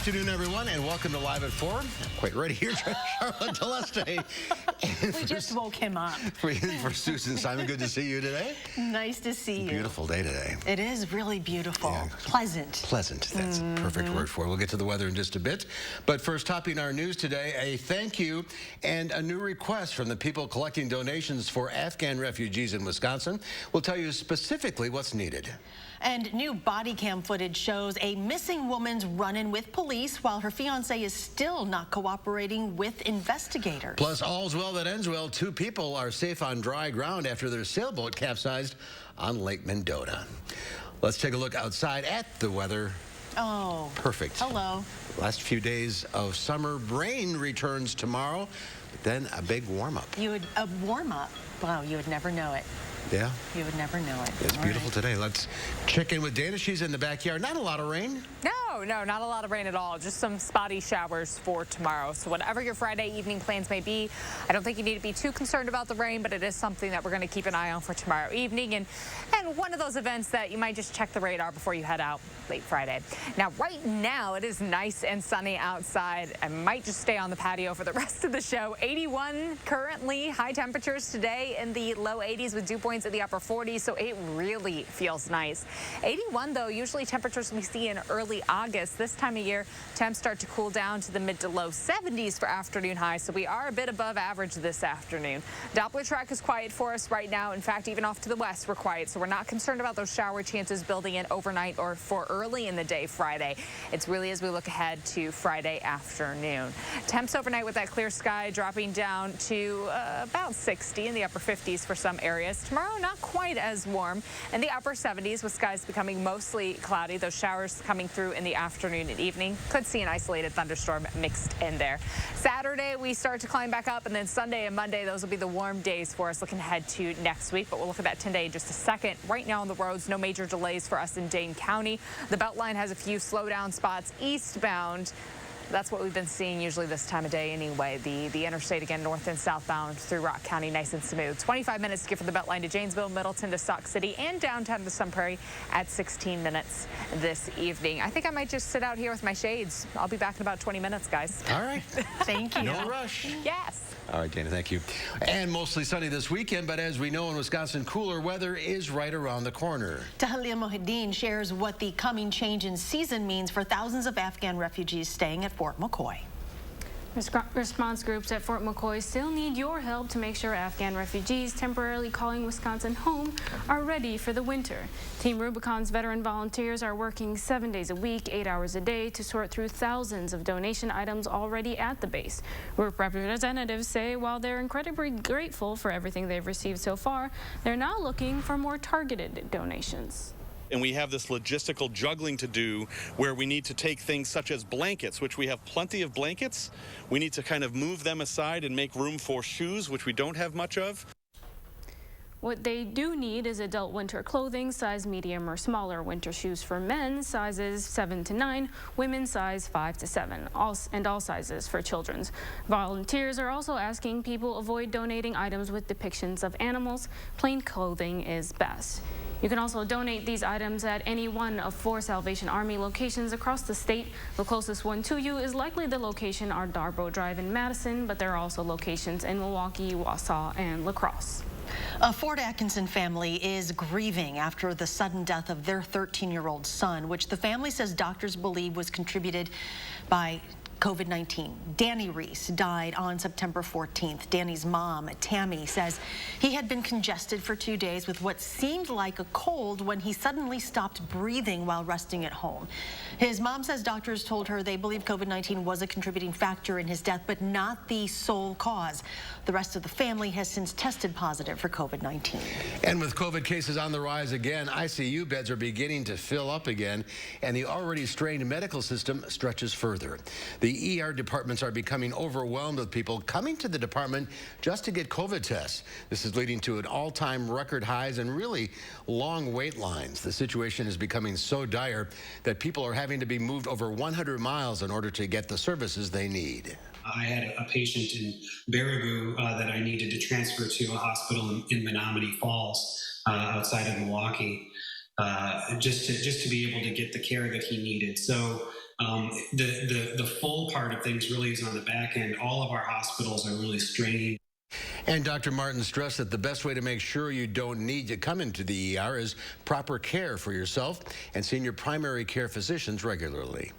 afternoon, everyone, and welcome to Live at 4. Quite ready here, Charlotte Celeste. We just woke him up. For Susan Simon, good to see you today. Nice to see you. Beautiful day today. It is really beautiful. Yeah. Pleasant. Pleasant, that's a perfect word for it. We'll get to the weather in just a bit. But first, topping our news today, a thank you and a new request from the people collecting donations for Afghan refugees in Wisconsin. We'll tell you specifically what's needed. And new body cam footage shows a missing woman's run-in with police while her fiancé is still not cooperating with investigators. Plus, all's well that ends well. 2 people are safe on dry ground after their sailboat capsized on Lake Mendota. Let's take a look outside at the weather. Oh. Perfect. Hello. Last few days of summer. Rain returns tomorrow, but then a big warm-up. A warm-up? Wow, you would never know it. Yeah. You would never know it. It's beautiful today. Let's check in with Dana. She's in the backyard. Not a lot of rain. No, not a lot of rain at all. Just some spotty showers for tomorrow. So whatever your Friday evening plans may be, I don't think you need to be too concerned about the rain, but it is something that we're going to keep an eye on for tomorrow evening. And one of those events that you might just check the radar before you head out late Friday. Now, right now, it is nice and sunny outside. I might just stay on the patio for the rest of the show. 81 currently, high temperatures today in the low 80s with dew points in the upper 40s, so it really feels nice. 81, though, usually temperatures we see in early August. This time of year, temps start to cool down to the mid to low 70s for afternoon highs, so we are a bit above average this afternoon. Doppler track is quiet for us right now. In fact, even off to the west, we're quiet, so we're not concerned about those shower chances building in overnight or for early in the day Friday. It's really as we look ahead to Friday afternoon. Temps overnight with that clear sky dropping down to about 60 in the upper 50s for some areas. Tomorrow, not quite as warm in the upper 70s with skies becoming mostly cloudy. Those showers coming through in the afternoon and evening. Could see an isolated thunderstorm mixed in there. Saturday, we start to climb back up, and then Sunday and Monday, those will be the warm days for us looking ahead to next week. But we'll look at that 10-day in just a second. Right now on the roads, no major delays for us in Dane County. The Beltline has a few slowdown spots eastbound. That's what we've been seeing usually this time of day anyway. The interstate, again, north and southbound through Rock County, nice and smooth. 25 minutes to get from the Beltline to Janesville, Middleton to Sauk City, and downtown to Sun Prairie at 16 minutes this evening. I think I might just sit out here with my shades. I'll be back in about 20 minutes, guys. All right. Thank you. No rush. Yes. All right, Dana, thank you. And mostly sunny this weekend, but as we know in Wisconsin, cooler weather is right around the corner. Tahalia Mohideen shares what the coming change in season means for thousands of Afghan refugees staying at Fort McCoy. Response groups at Fort McCoy still need your help to make sure Afghan refugees temporarily calling Wisconsin home are ready for the winter. Team Rubicon's veteran volunteers are working 7 days a week, 8 hours a day to sort through thousands of donation items already at the base. Group representatives say while they're incredibly grateful for everything they've received so far, they're now looking for more targeted donations. And we have this logistical juggling to do where we need to take things such as blankets, which we have plenty of blankets. We need to kind of move them aside and make room for shoes, which we don't have much of. What they do need is adult winter clothing, size medium or smaller, winter shoes for men, sizes 7 to 9, women's size 5 to 7, and all sizes for children's. Volunteers are also asking people avoid donating items with depictions of animals. Plain clothing is best. You can also donate these items at any one of 4 Salvation Army locations across the state. The closest one to you is likely the location on Darbo Drive in Madison, but there are also locations in Milwaukee, Wausau, and La Crosse. A Fort Atkinson family is grieving after the sudden death of their 13-year-old son, which the family says doctors believe was contributed by COVID-19. Danny Reese died on September 14th. Danny's mom, Tammy, says he had been congested for 2 days with what seemed like a cold when he suddenly stopped breathing while resting at home. His mom says doctors told her they believe COVID-19 was a contributing factor in his death, but not the sole cause. The rest of the family has since tested positive for COVID-19. And with COVID cases on the rise again, ICU beds are beginning to fill up again, and the already strained medical system stretches further. The ER departments are becoming overwhelmed with people coming to the department just to get COVID tests. This is leading to an all-time record highs and really long wait lines. The situation is becoming so dire that people are having to be moved over 100 miles in order to get the services they need. I had a patient in Baraboo that I needed to transfer to a hospital in Menominee Falls outside of Milwaukee just to be able to get the care that he needed. So The full part of things really is on the back end. All of our hospitals are really straining. And Dr. Martin stressed that the best way to make sure you don't need to come into the ER is proper care for yourself and seeing your primary care physicians regularly.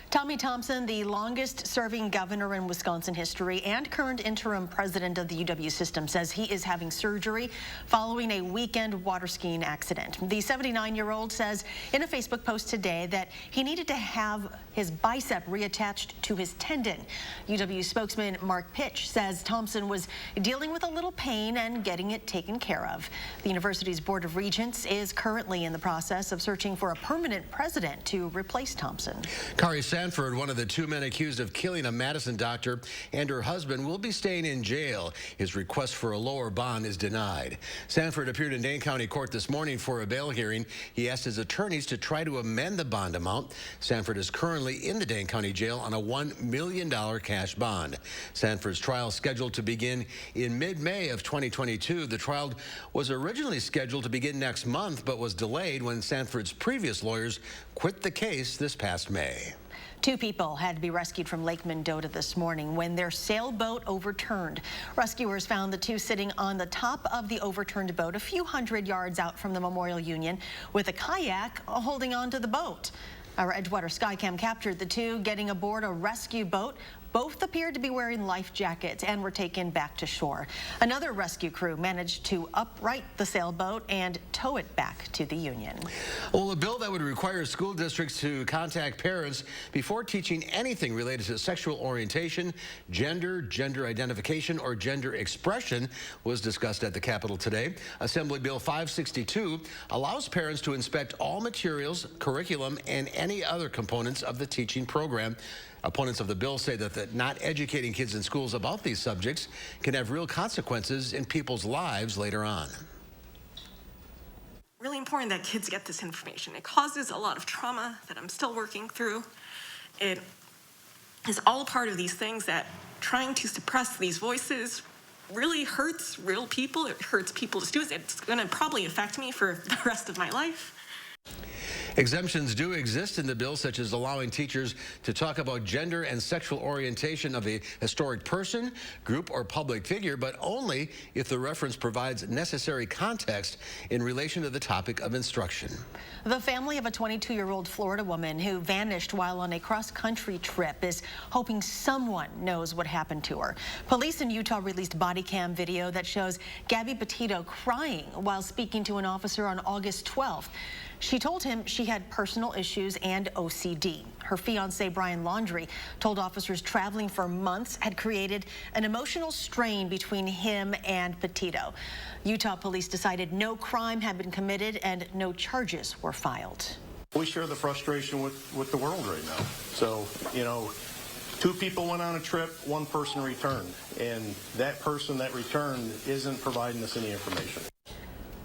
Tommy Thompson, the longest-serving governor in Wisconsin history and current interim president of the UW system, says he is having surgery following a weekend water skiing accident. The 79-year-old says in a Facebook post today that he needed to have his bicep reattached to his tendon. UW spokesman Mark Pitch says Thompson was dealing with a little pain and getting it taken care of. The university's Board of Regents is currently in the process of searching for a permanent president to replace Thompson. Kari Sanford, one of the two men accused of killing a Madison doctor and her husband, will be staying in jail. His request for a lower bond is denied. Sanford appeared in Dane County Court this morning for a bail hearing. He asked his attorneys to try to amend the bond amount. Sanford is currently in the Dane County Jail on a $1 million cash bond. Sanford's trial is scheduled to begin in mid-May of 2022. The trial was originally scheduled to begin next month, but was delayed when Sanford's previous lawyers quit the case this past May. 2 people had to be rescued from Lake Mendota this morning when their sailboat overturned. Rescuers found the 2 sitting on the top of the overturned boat a few hundred yards out from the Memorial Union with a kayak holding onto the boat. Our Edgewater Skycam captured the 2 getting aboard a rescue boat. Both appeared to be wearing life jackets and were taken back to shore. Another rescue crew managed to upright the sailboat and tow it back to the Union. Well, a bill that would require school districts to contact parents before teaching anything related to sexual orientation, gender, gender identification, or gender expression was discussed at the Capitol today. Assembly Bill 562 allows parents to inspect all materials, curriculum, and any other components of the teaching program. Opponents of the bill say that not educating kids in schools about these subjects can have real consequences in people's lives later on. Really important that kids get this information. It causes a lot of trauma that I'm still working through. It is all a part of these things that trying to suppress these voices really hurts real people. It hurts people, students. It's going to probably affect me for the rest of my life. Exemptions do exist in the bill, such as allowing teachers to talk about gender and sexual orientation of a historic person, group, or public figure, but only if the reference provides necessary context in relation to the topic of instruction. The family of a 22-year-old Florida woman who vanished while on a cross-country trip is hoping someone knows what happened to her. Police in Utah released body cam video that shows Gabby Petito crying while speaking to an officer on August 12th. She told him she had personal issues and OCD. Her fiancé, Brian Laundrie, told officers traveling for months had created an emotional strain between him and Petito. Utah police decided no crime had been committed and no charges were filed. We share the frustration with the world right now. So, you know, 2 people went on a trip, 1 person returned, and that person that returned isn't providing us any information.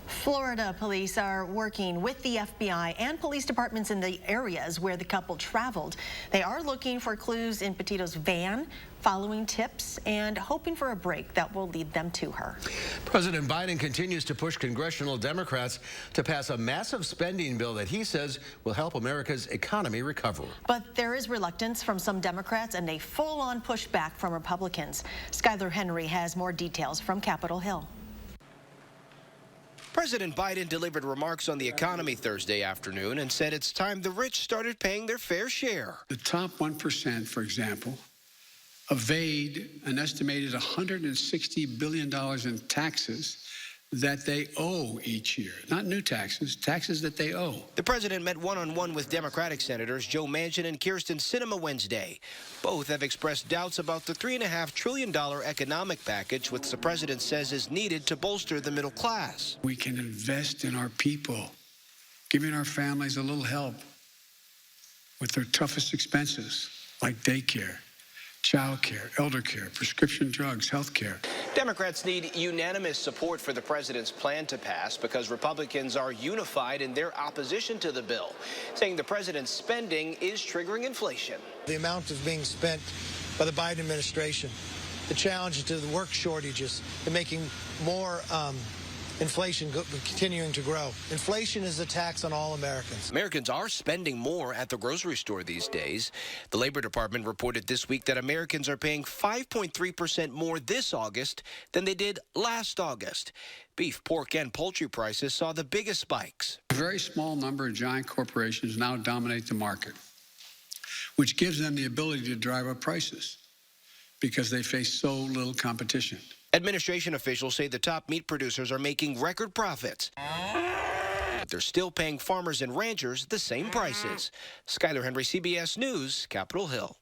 Florida police are working with the FBI and police departments in the areas where the couple traveled. They are looking for clues in Petito's van, following tips, and hoping for a break that will lead them to her. President Biden continues to push congressional Democrats to pass a massive spending bill that he says will help America's economy recover. But there is reluctance from some Democrats and a full-on pushback from Republicans. Skylar Henry has more details from Capitol Hill. President Biden delivered remarks on the economy Thursday afternoon and said it's time the rich started paying their fair share. The top 1%, for example, evade an estimated $160 billion in taxes that they owe each year. Not new taxes, taxes that they owe. The president met one-on-one with Democratic Senators Joe Manchin and Kyrsten Sinema Wednesday. Both have expressed doubts about the $3.5 trillion economic package, which the president says is needed to bolster the middle class. We can invest in our people, giving our families a little help with their toughest expenses, like daycare, child care, elder care, prescription drugs, health care. Democrats need unanimous support for the president's plan to pass because Republicans are unified in their opposition to the bill, saying the president's spending is triggering inflation. The amount is being spent by the Biden administration, the challenge to the work shortages, and making more inflation continuing to grow. Inflation is a tax on all Americans. Americans are spending more at the grocery store these days. The Labor Department reported this week that Americans are paying 5.3% more this August than they did last August. Beef, pork, and poultry prices saw the biggest spikes. A very small number of giant corporations now dominate the market, which gives them the ability to drive up prices because they face so little competition. Administration officials say the top meat producers are making record profits. But they're still paying farmers and ranchers the same prices. Skyler Henry, CBS News, Capitol Hill.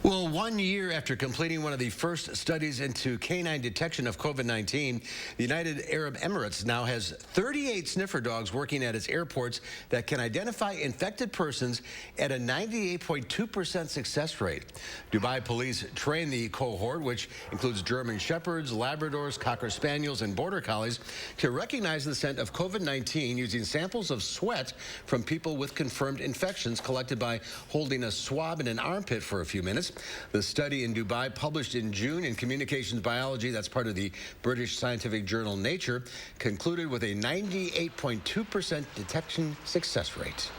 Well, 1 year after completing one of the first studies into canine detection of COVID-19, the United Arab Emirates now has 38 sniffer dogs working at its airports that can identify infected persons at a 98.2% success rate. Dubai police train the cohort, which includes German Shepherds, Labradors, Cocker Spaniels, and Border Collies, to recognize the scent of COVID-19 using samples of sweat from people with confirmed infections collected by holding a swab in an armpit for a few minutes. The study in Dubai, published in June in Communications Biology, that's part of the British scientific journal Nature, concluded with a 98.2% detection success rate.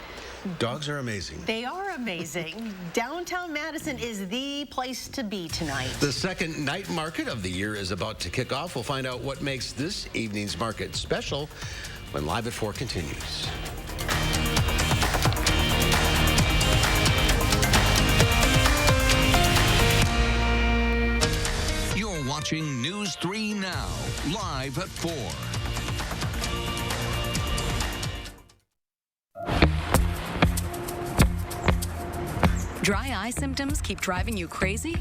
Dogs are amazing. They are amazing. Downtown Madison is the place to be tonight. The second night market of the year is about to kick off. We'll find out what makes this evening's market special when Live at 4 continues. Watching News 3 Now, live at 4. Dry eye symptoms keep driving you crazy?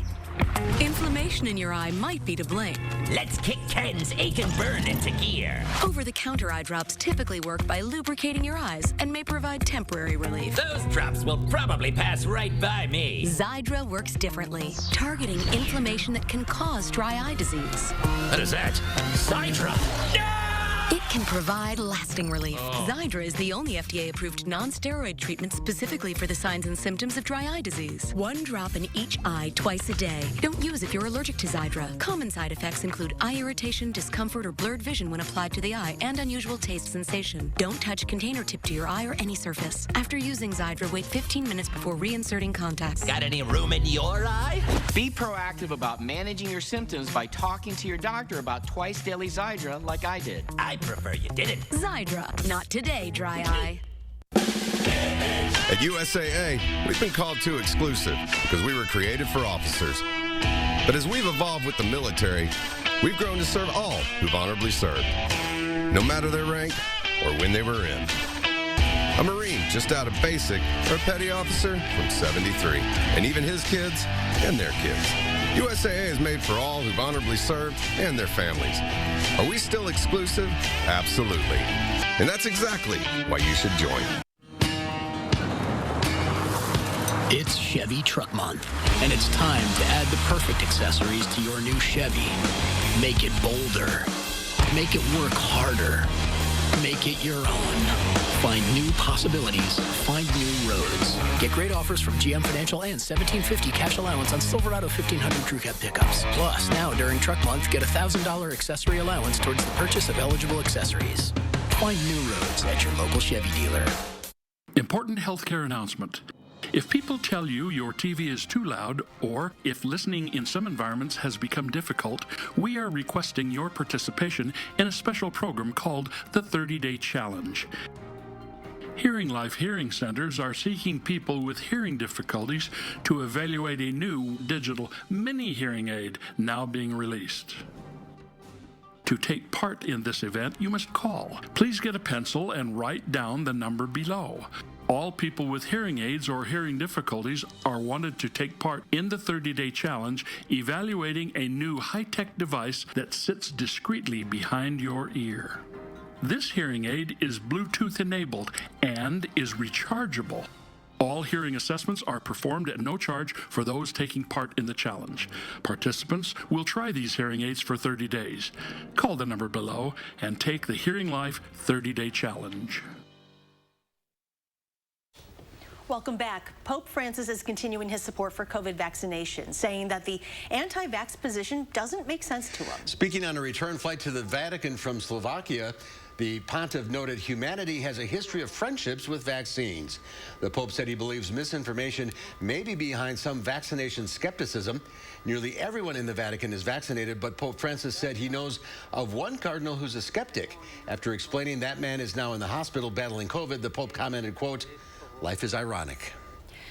Inflammation in your eye might be to blame. Let's kick Ken's ache and burn into gear. Over-the-counter eye drops typically work by lubricating your eyes and may provide temporary relief. Those drops will probably pass right by me. Xiidra works differently, targeting inflammation that can cause dry eye disease. What is that? Xiidra! No! It can provide lasting relief. Xiidra is the only FDA-approved non-steroid treatment specifically for the signs and symptoms of dry eye disease. 1 drop in each eye twice a day. Don't use if you're allergic to Xiidra. Common side effects include eye irritation, discomfort, or blurred vision when applied to the eye, and unusual taste sensation. Don't touch container tip to your eye or any surface. After using Xiidra, wait 15 minutes before reinserting contacts. Got any room in your eye? Be proactive about managing your symptoms by talking to your doctor about twice daily Xiidra like I did. I prefer you didn't. Xiidra, not today, dry eye. At USAA, we've been called too exclusive because we were created for officers. But as we've evolved with the military, we've grown to serve all who've honorably served, no matter their rank or when they were in. A Marine just out of basic or a petty officer from 73, and even his kids and their kids. USAA is made for all who've honorably served and their families. Are we still exclusive? Absolutely. And that's exactly why you should join. It's Chevy Truck Month, and it's time to add the perfect accessories to your new Chevy. Make it bolder. Make it work harder. Make it your own. Find new possibilities. Find new roads. Get great offers from GM Financial and $1,750 cash allowance on Silverado 1500 Crew Cab pickups. Plus, now during Truck Month, get a $1,000 accessory allowance towards the purchase of eligible accessories. Find new roads at your local Chevy dealer. Important healthcare announcement. If people tell you your TV is too loud, or if listening in some environments has become difficult, we are requesting your participation in a special program called the 30-Day Challenge. Hearing Life Hearing Centers are seeking people with hearing difficulties to evaluate a new digital mini hearing aid now being released. To take part in this event, you must call. Please get a pencil and write down the number below. All people with hearing aids or hearing difficulties are wanted to take part in the 30-Day Challenge, evaluating a new high-tech device that sits discreetly behind your ear. This hearing aid is Bluetooth enabled and is rechargeable. All hearing assessments are performed at no charge for those taking part in the challenge. Participants will try these hearing aids for 30 days. Call the number below and take the Hearing Life 30-Day Challenge. Welcome back. Pope Francis is continuing his support for COVID vaccination, saying that the anti-vax position doesn't make sense to him. Speaking on a return flight to the Vatican from Slovakia, the pontiff noted humanity has a history of friendships with vaccines. The Pope said he believes misinformation may be behind some vaccination skepticism. Nearly everyone in the Vatican is vaccinated, but Pope Francis said he knows of one cardinal who's a skeptic. After explaining that man is now in the hospital battling COVID, the Pope commented, quote, "Life is ironic."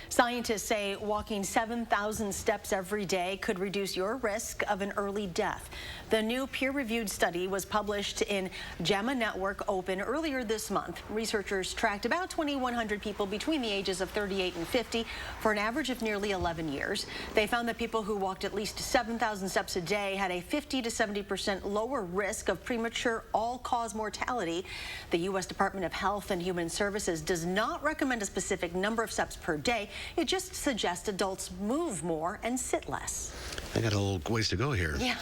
Scientists say walking 7,000 steps every day could reduce your risk of an early death. The new peer-reviewed study was published in JAMA Network Open earlier this month. Researchers tracked about 2,100 people between the ages of 38 and 50 for an average of nearly 11 years. They found that people who walked at least 7,000 steps a day had a 50 to 70% lower risk of premature all-cause mortality. The U.S. Department of Health and Human Services does not recommend a specific number of steps per day. It just suggests adults move more and sit less. I got a little ways to go here. Yeah,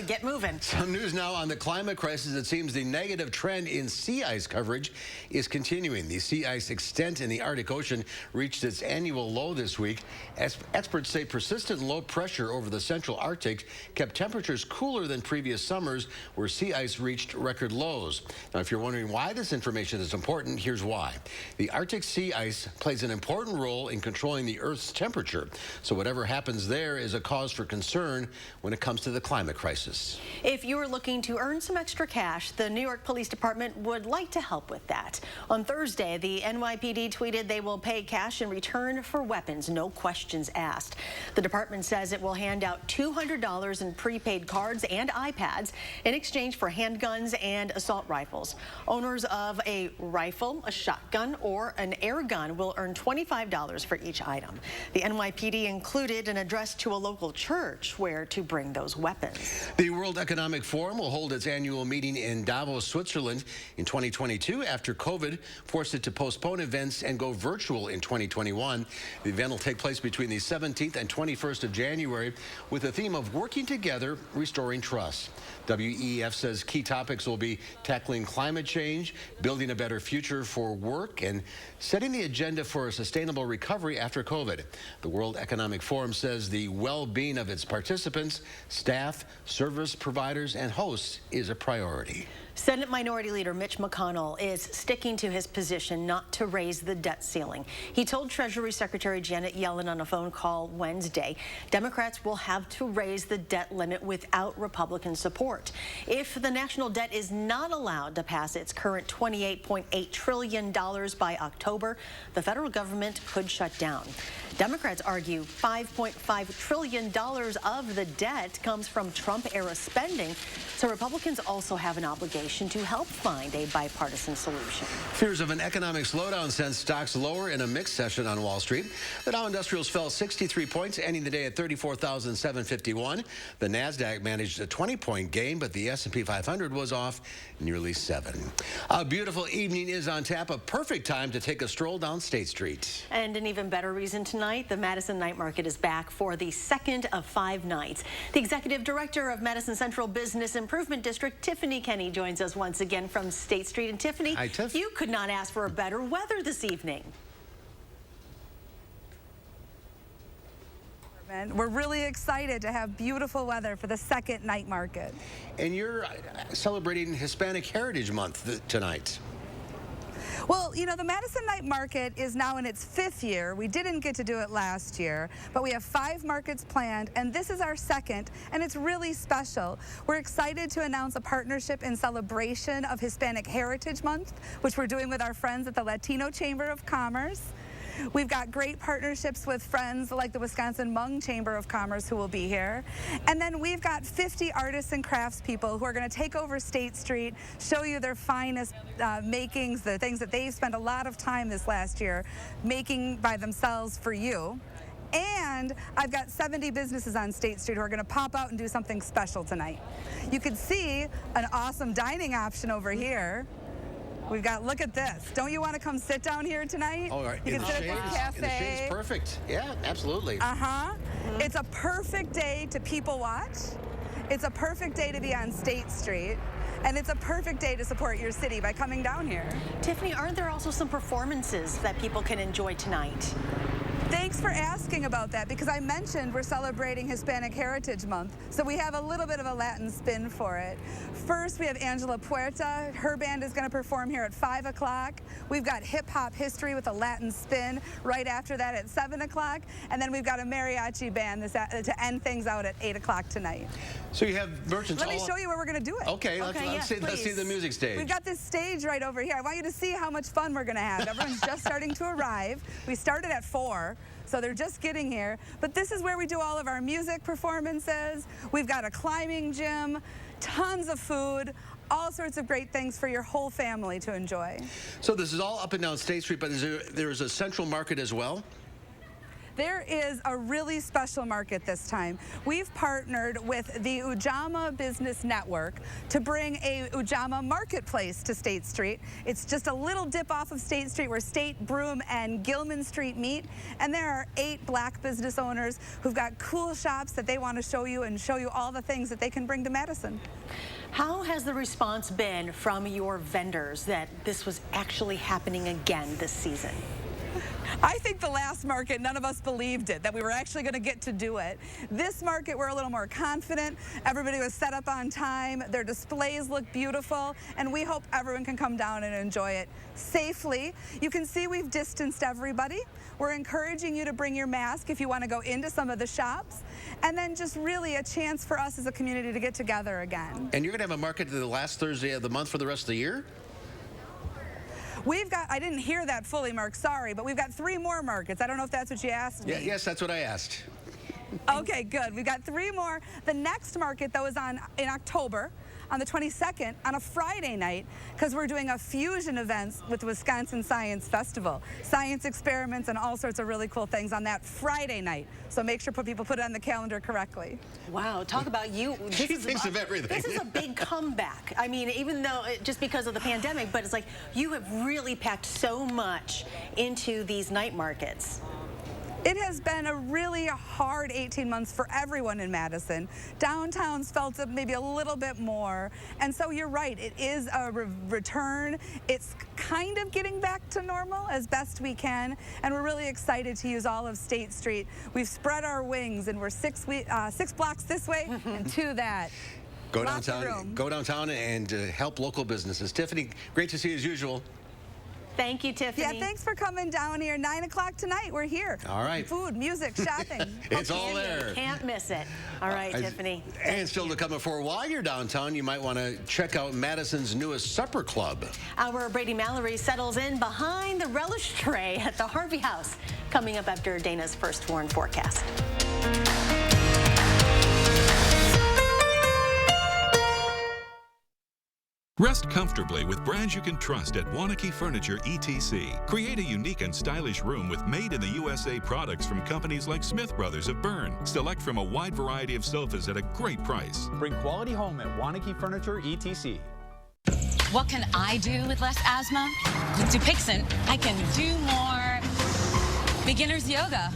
get moving. Some news now on the climate crisis. It seems the negative trend in sea ice coverage is continuing. The sea ice extent in the Arctic Ocean reached its annual low this week. Experts say persistent low pressure over the central Arctic kept temperatures cooler than previous summers, where sea ice reached record lows. Now, if you're wondering why this information is important, here's why. The Arctic sea ice plays an important role in controlling the Earth's temperature. So whatever happens there is a cause for concern when it comes to the climate crisis. If you are looking to earn some extra cash, the New York Police Department would like to help with that. On Thursday, the NYPD tweeted they will pay cash in return for weapons, no questions asked. The department says it will hand out $200 in prepaid cards and iPads in exchange for handguns and assault rifles. Owners of a rifle, a shotgun, or an air gun will earn $25 for each item. The NYPD included an address to a local church where to bring those weapons. The World Economic Forum will hold its annual meeting in Davos, Switzerland in 2022 after COVID forced it to postpone events and go virtual in 2021. The event will take place between the 17th and 21st of January with the theme of working together, restoring trust. WEF says key topics will be tackling climate change, building a better future for work, and setting the agenda for a sustainable recovery after COVID. The World Economic Forum says the well-being of its participants, staff, service providers, and hosts is a priority. Senate Minority Leader Mitch McConnell is sticking to his position not to raise the debt ceiling. He told Treasury Secretary Janet Yellen on a phone call Wednesday, Democrats will have to raise the debt limit without Republican support. If the national debt is not allowed to pass its current $28.8 trillion by October, the federal government could shut down. Democrats argue $5.5 trillion of the debt comes from Trump-era spending, so Republicans also have an obligation to help find a bipartisan solution. Fears of an economic slowdown sent stocks lower in a mixed session on Wall Street. The Dow Industrials fell 63 points, ending the day at 34,751. The Nasdaq managed a 20-point gain, but the S&P 500 was off nearly 7. A beautiful evening is on tap, a perfect time to take a stroll down State Street. And an even better reason tonight, the Madison Night Market is back for the second of 5 nights. The Executive Director of Madison Central Business Improvement District, Tiffany Kenny, joins us once again from State Street. And Tiffany, hi, Tiff. You could not ask for a better weather this evening. We're really excited to have beautiful weather for the second night market. And you're celebrating Hispanic Heritage Month tonight. Well, you know, the Madison Night Market is now in its 5th year. We didn't get to do it last year, but we have 5 markets planned, and this is our second, and it's really special. We're excited to announce a partnership in celebration of Hispanic Heritage Month, which we're doing with our friends at the Latino Chamber of Commerce. We've got great partnerships with friends like the Wisconsin Hmong Chamber of Commerce who will be here. And then we've got 50 artists and craftspeople who are going to take over State Street, show you their finest makings, the things that they've spent a lot of time this last year making by themselves for you. And I've got 70 businesses on State Street who are going to pop out and do something special tonight. You can see an awesome dining option over here. We've got, look at this. Don't you want to come sit down here tonight? All right. You can sit at this cafe. In the shade's perfect. Yeah, absolutely. It's a perfect day to people watch. It's a perfect day to be on State Street. And it's a perfect day to support your city by coming down here. Tiffany, aren't there also some performances that people can enjoy tonight? Thanks for asking about that, because I mentioned we're celebrating Hispanic Heritage Month, so we have a little bit of a Latin spin for it. First, we have Angela Puerta. Her band is going to perform here at 5 o'clock. We've got hip-hop history with a Latin spin right after that at 7 o'clock. And then we've got a mariachi band to end things out at 8 o'clock tonight. So you have merchants Let me show you where we're going to do it. Okay, let's see the music stage. We've got this stage right over here. I want you to see how much fun we're going to have. Everyone's just starting to arrive. We started at 4. So they're just getting here. But this is where we do all of our music performances. We've got a climbing gym, tons of food, all sorts of great things for your whole family to enjoy. So this is all up and down State Street, but there's a central market as well? There is a really special market this time. We've partnered with the Ujamaa Business Network to bring a Ujamaa marketplace to State Street. It's just a little dip off of State Street where State, Broome, and Gilman Street meet. And there are 8 black business owners who've got cool shops that they want to show you and show you all the things that they can bring to Madison. How has the response been from your vendors that this was actually happening again this season? I think the last market, none of us believed it, that we were actually going to get to do it. This market, we're a little more confident. Everybody was set up on time. Their displays look beautiful, and we hope everyone can come down and enjoy it safely. You can see we've distanced everybody. We're encouraging you to bring your mask if you want to go into some of the shops, and then just really a chance for us as a community to get together again. And you're going to have a market the last Thursday of the month for the rest of the year? We've got, I didn't hear that fully, Mark, sorry, but we've got 3 more markets. I don't know if that's what you asked me. Yes, that's what I asked. Okay, good. We've got 3 more. The next market, though, is in October, on the 22nd, on a Friday night, because we're doing a fusion events with the Wisconsin Science Festival. Science experiments and all sorts of really cool things on that Friday night. So make sure people put it on the calendar correctly. Wow, talk about you. She thinks of everything. This is a big comeback. I mean, even though just because of the pandemic, but it's like you have really packed so much into these night markets. It has been a really hard 18 months for everyone in Madison. Downtown's felt it maybe a little bit more. And so you're right, it is a return. It's kind of getting back to normal as best we can. And we're really excited to use all of State Street. We've spread our wings and we're 6 blocks this way and 2 that. Go downtown and help local businesses. Tiffany, great to see you as usual. Thank you, Tiffany. Yeah, thanks for coming down here. 9 o'clock tonight, we're here. All right. Food, music, shopping. It's all there. Can't miss it. All right, Tiffany. And still to come before, while you're downtown, you might want to check out Madison's newest supper club. Our Brady Mallory settles in behind the relish tray at the Harvey House, coming up after Dana's first warn forecast. Rest comfortably with brands you can trust at Wanakee Furniture ETC. Create a unique and stylish room with made-in-the-USA products from companies like Smith Brothers of Bern. Select from a wide variety of sofas at a great price. Bring quality home at Wanakee Furniture ETC. What can I do with less asthma? With Dupixent, I can do more beginner's yoga.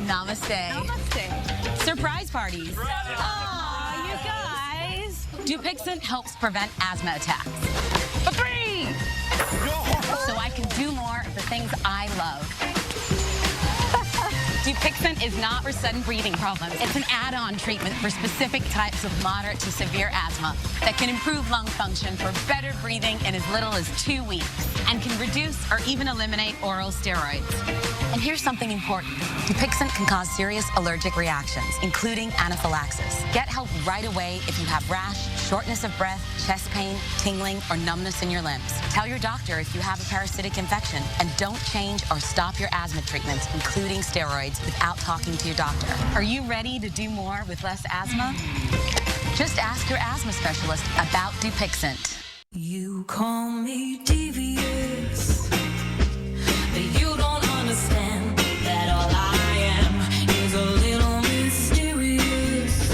Namaste. Namaste. Surprise parties. Aw, you guys. Dupixent helps prevent asthma attacks. For free! So I can do more of the things I love. Dupixent is not for sudden breathing problems. It's an add-on treatment for specific types of moderate to severe asthma that can improve lung function for better breathing in as little as 2 weeks and can reduce or even eliminate oral steroids. And here's something important. Dupixent can cause serious allergic reactions, including anaphylaxis. Get help right away if you have rash, shortness of breath, chest pain, tingling, or numbness in your limbs. Tell your doctor if you have a parasitic infection, and don't change or stop your asthma treatments, including steroids, without talking to your doctor. Are you ready to do more with less asthma? Just ask your asthma specialist about Dupixent. You call me devious, but you don't understand that all I am is a little mysterious.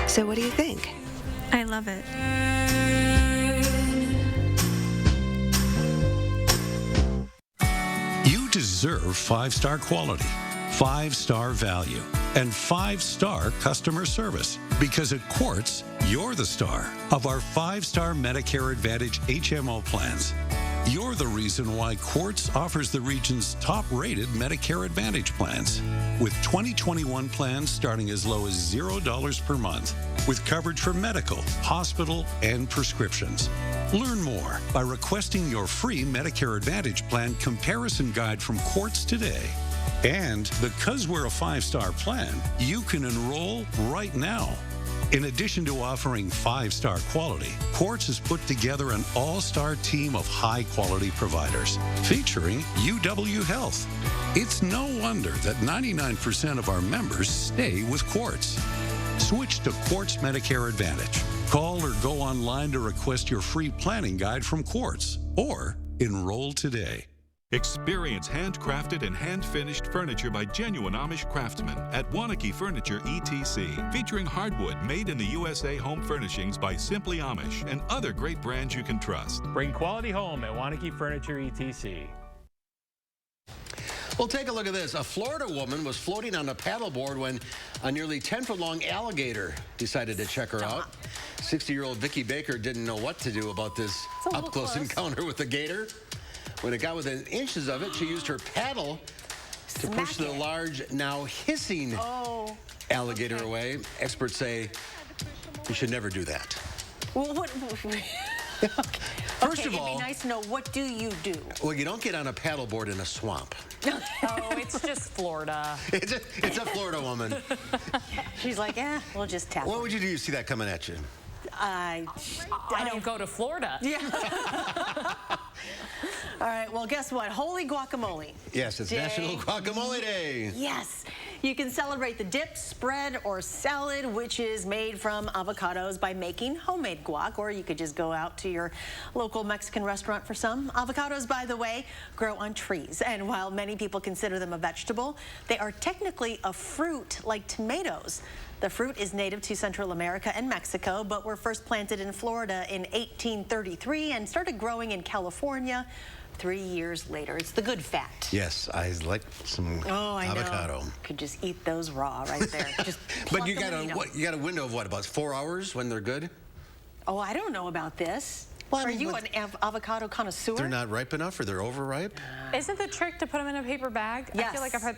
So what do you think? I love it. deserve 5-star quality, 5-star value, and 5-star customer service. Because at Quartz, you're the star of our 5-star Medicare Advantage HMO plans. You're the reason why Quartz offers the region's top-rated Medicare Advantage plans, with 2021 plans starting as low as $0 per month, with coverage for medical, hospital, and prescriptions. Learn more by requesting your free Medicare Advantage plan comparison guide from Quartz today. And because we're a 5-star plan, you can enroll right now. In addition to offering 5-star quality, Quartz has put together an all-star team of high-quality providers, featuring UW Health. It's no wonder that 99% of our members stay with Quartz. Switch to Quartz Medicare Advantage. Call or go online to request your free planning guide from Quartz, or enroll today. Experience handcrafted and hand-finished furniture by genuine Amish craftsmen at Wanakee Furniture ETC, featuring hardwood made in the USA home furnishings by Simply Amish and other great brands you can trust. Bring quality home at Wanakee Furniture ETC. Well, take a look at this. A Florida woman was floating on a paddleboard when a nearly 10-foot-long alligator decided to check her out. 60-year-old Vicki Baker didn't know what to do about this up-close encounter with the gator. When it got within inches of it, she used her paddle to push the large, now hissing alligator away. Experts say you should never do that. Well, what? First of all, it'd be nice to know, what do you do? Well, you don't get on a paddleboard in a swamp. Oh, it's just Florida. It's a Florida woman. She's like, we'll just tap. What would you do if you see that coming at you? I don't go to Florida. Yeah. All right, well, guess what? Holy guacamole. Yes, it's National Guacamole Day. Yes. You can celebrate the dip, spread, or salad, which is made from avocados, by making homemade guac, or you could just go out to your local Mexican restaurant for some. Avocados, by the way, grow on trees, and while many people consider them a vegetable, they are technically a fruit like tomatoes. The fruit is native to Central America and Mexico, but were first planted in Florida in 1833 and started growing in California 3 years later. It's the good fat. Yes, I like some avocado. Know. Could just eat those raw right there. Just but you got a window of what, about 4 hours when they're good? Oh, I don't know about this. Well, Are you an avocado connoisseur? They're not ripe enough, or they're overripe? Isn't the trick to put them in a paper bag? Yes. I feel like I've heard,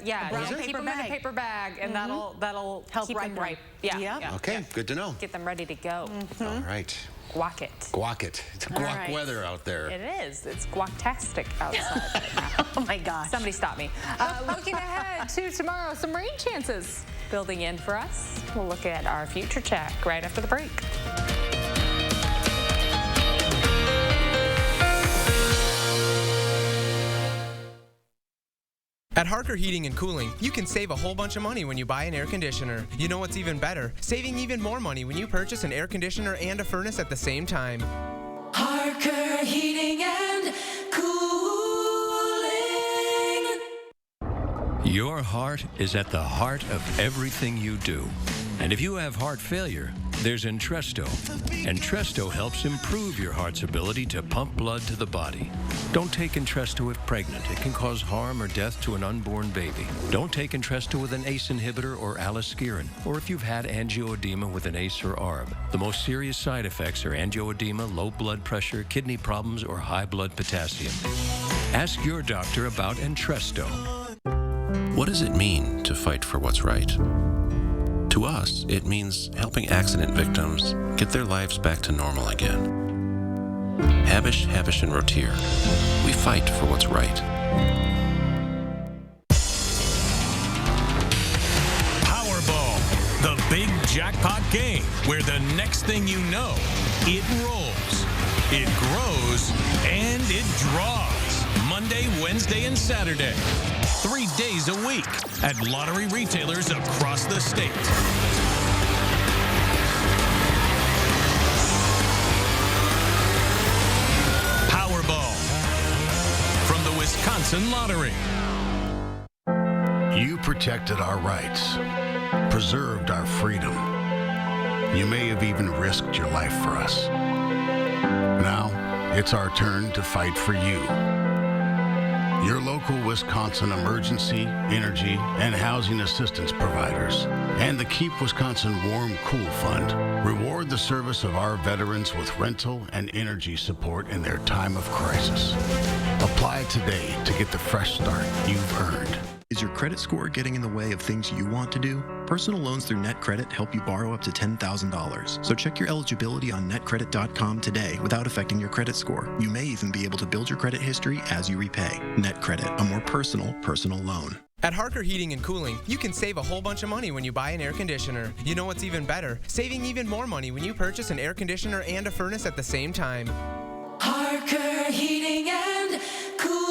keep them in a paper bag, and that'll help keep them ripe. Yeah. Okay, good to know. Get them ready to go. All right. Guac it. Guac it. It's guac weather out there. It is. It's guac-tastic outside right now. Oh my gosh. Somebody stop me. Looking ahead to tomorrow, some rain chances building in for us. We'll look at our future check right after the break. At Harker Heating and Cooling, you can save a whole bunch of money when you buy an air conditioner. You know what's even better? Saving even more money when you purchase an air conditioner and a furnace at the same time. Harker Heating and Cooling. Your heart is at the heart of everything you do. And if you have heart failure, there's Entresto. Entresto helps improve your heart's ability to pump blood to the body. Don't take Entresto if pregnant. It can cause harm or death to an unborn baby. Don't take Entresto with an ACE inhibitor or aliskiren, or if you've had angioedema with an ACE or ARB. The most serious side effects are angioedema, low blood pressure, kidney problems, or high blood potassium. Ask your doctor about Entresto. What does it mean to fight for what's right? To us, it means helping accident victims get their lives back to normal again. Habish, Habish, and Rotier, we fight for what's right. Powerball, the big jackpot game where the next thing you know, it rolls, it grows, and it draws. Monday, Wednesday, and Saturday. 3 days a week at lottery retailers across the state. Powerball from the Wisconsin Lottery. You protected our rights, preserved our freedom. You may have even risked your life for us. Now, it's our turn to fight for you. Your local Wisconsin emergency, energy, and housing assistance providers. And the Keep Wisconsin Warm Cool Fund. Reward the service of our veterans with rental and energy support in their time of crisis. Apply today to get the fresh start you've earned. Is your credit score getting in the way of things you want to do? Personal loans through NetCredit help you borrow up to $10,000. So check your eligibility on netcredit.com today without affecting your credit score. You may even be able to build your credit history as you repay. NetCredit, a more personal loan. At Harker Heating and Cooling, you can save a whole bunch of money when you buy an air conditioner. You know what's even better? Saving even more money when you purchase an air conditioner and a furnace at the same time. Harker Heating and Cooling.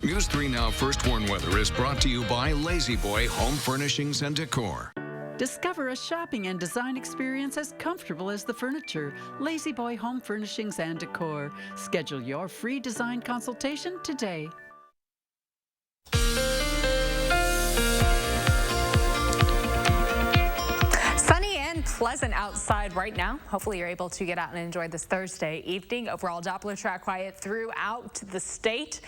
News 3 Now First Warn Weather is brought to you by Lazy Boy Home Furnishings and Decor. Discover a shopping and design experience as comfortable as the furniture. Lazy Boy Home Furnishings and Decor. Schedule your free design consultation today. Sunny and pleasant outside right now. Hopefully you're able to get out and enjoy this Thursday evening. Overall Doppler track quiet throughout the state.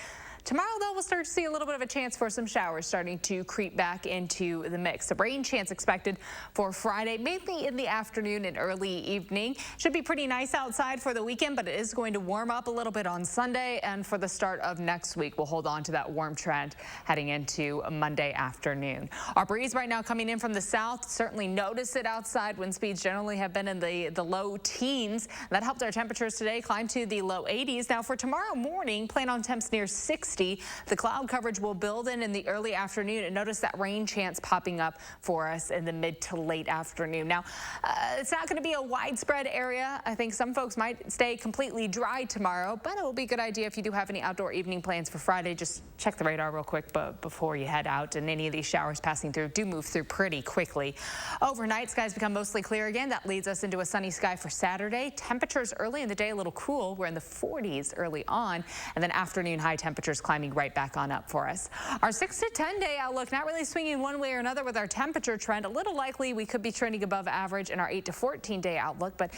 Tomorrow, though, we'll start to see a little bit of a chance for some showers starting to creep back into the mix. A rain chance expected for Friday, mainly in the afternoon and early evening. Should be pretty nice outside for the weekend, but it is going to warm up a little bit on Sunday. And for the start of next week, we'll hold on to that warm trend heading into Monday afternoon. Our breeze right now coming in from the south. Certainly notice it outside. Wind speeds generally have been in the low teens. That helped our temperatures today climb to the low 80s. Now for tomorrow morning, plan on temps near 60. The cloud coverage will build in the early afternoon, and notice that rain chance popping up for us in the mid to late afternoon. Now, it's not going to be a widespread area. I think some folks might stay completely dry tomorrow, but it will be a good idea if you do have any outdoor evening plans for Friday. Just check the radar real quick before you head out, and any of these showers passing through do move through pretty quickly. Overnight, skies become mostly clear again. That leads us into a sunny sky for Saturday. Temperatures early in the day a little cool. We're in the 40s early on, and then afternoon high temperatures climbing right back on up for us. Our 6 to 10 day outlook not really swinging one way or another with our temperature trend. A little likely we could be trending above average in our 8 to 14 day outlook, but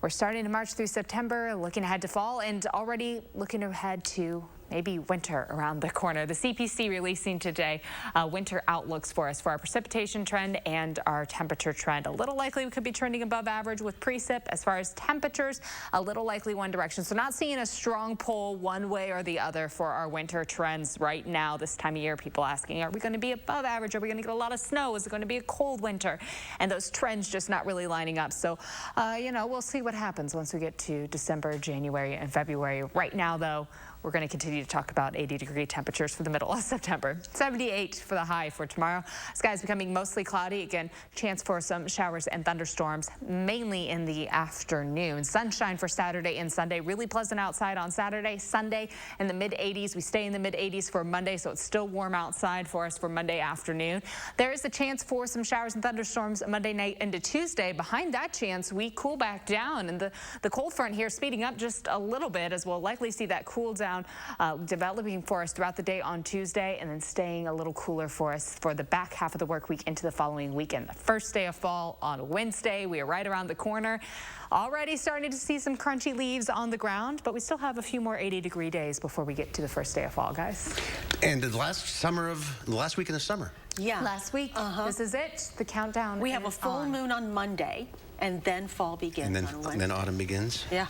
we're starting to march through September, looking ahead to fall, and already looking ahead to maybe winter around the corner. The CPC releasing today winter outlooks for us for our precipitation trend and our temperature trend. A little likely we could be trending above average with precip. As far as temperatures, a little likely one direction. So not seeing a strong pull one way or the other for our winter trends right now. This time of year, people asking, are we going to be above average? Are we going to get a lot of snow? Is it going to be a cold winter? And those trends just not really lining up. So, you know, we'll see what happens once we get to December, January, and February. Right now, though, we're going to continue to talk about 80-degree temperatures for the middle of September. 78 for the high for tomorrow. Skies becoming mostly cloudy. Again, chance for some showers and thunderstorms, mainly in the afternoon. Sunshine for Saturday and Sunday. Really pleasant outside on Saturday. Sunday in the mid-80s. We stay in the mid-80s for Monday, so it's still warm outside for us for Monday afternoon. There is a chance for some showers and thunderstorms Monday night into Tuesday. Behind that chance, we cool back down, and the cold front here speeding up just a little bit, as we'll likely see that cool down developing for us throughout the day on Tuesday, and then staying a little cooler for us for the back half of the work week into the following weekend. The first day of fall on Wednesday. We are right around the corner. Already starting to see some crunchy leaves on the ground, but we still have a few more 80-degree days before we get to the first day of fall, guys. And the last week in the summer. Yeah. Last week. This is it. The countdown. We have a full moon on Monday, and then fall begins on Wednesday. And then autumn begins. Yeah.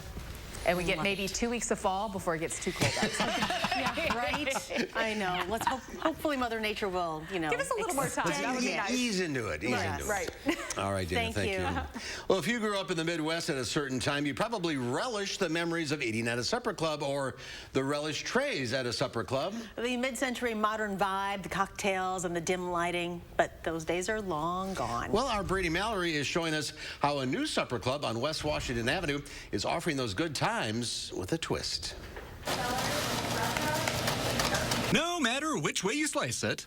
And we get maybe 2 weeks of fall before it gets too cold outside. Yeah, right? I know. Let's hopefully Mother Nature will, you know. Give us a little more time. That would be nice. Ease into it. Right. All right, Dana, thank you. Well, if you grew up in the Midwest at a certain time, you probably relish the memories of eating at a supper club or the relish trays at a supper club. The mid-century modern vibe, the cocktails and the dim lighting, but those days are long gone. Well, our Brady Mallory is showing us how a new supper club on West Washington Avenue is offering those good times with a twist. No matter which way you slice it,